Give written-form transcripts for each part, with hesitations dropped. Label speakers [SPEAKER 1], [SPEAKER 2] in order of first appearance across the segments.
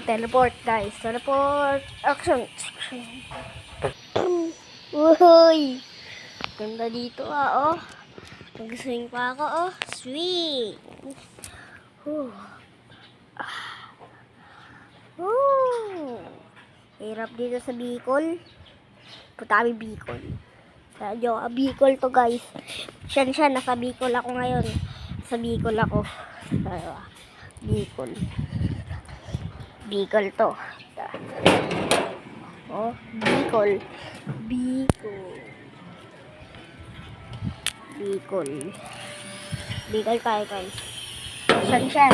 [SPEAKER 1] Teleport, guys. Teleport. Action. Uy. Ganda dito oh. Mag-swing pa ako oh. Swing. Hirap dito sa Bicol. Punta kami Bicol. Sadyo, Bicol to guys. Siya, nasa Bicol ako ngayon. Sa Bicol ako. Bicol. Bicol to. Oh, Bicol. Bicol tayo guys. Siya,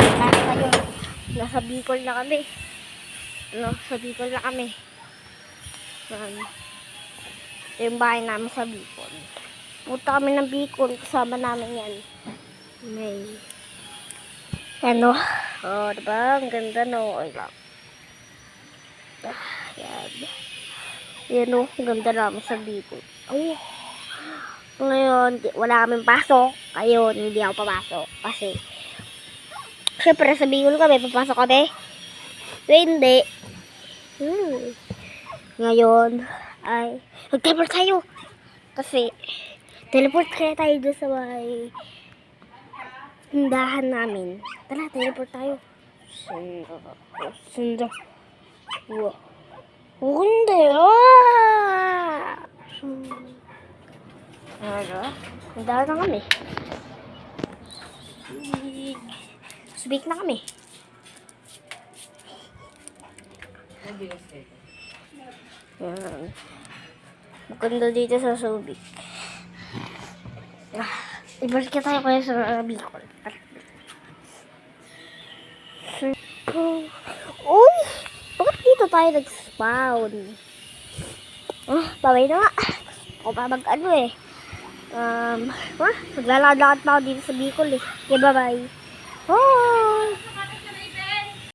[SPEAKER 1] nasa Bicol na kami. Sa Bicol na kami. Yung bahay namin sa Bicol. Punta kami ng Bicol. Kasama namin yan. May diba? Ang ganda no. Yan ang ganda namin sa Bicol. Ngayon, wala kaming pasok. Ayun, hindi ako papasok. Kasi, syempre sa Bicol kami, papasok kami. Hindi. Ngayon, ay, mag-teleport tayo. Kasi, teleport kaya tayo doon sa may tindahan namin. Tara, teleport tayo. Sundo. Wow. Hindi. Tindahan na kami. Subik na kami. Yan. Maganda dito sa Subic. Ibalik tayo kayo sa Bicol. Uy! Bakit dito tayo nag-spawn? Babay na nga. Ako pa maglalakad pa ako dito sa Bicol eh. Okay, bye-bye.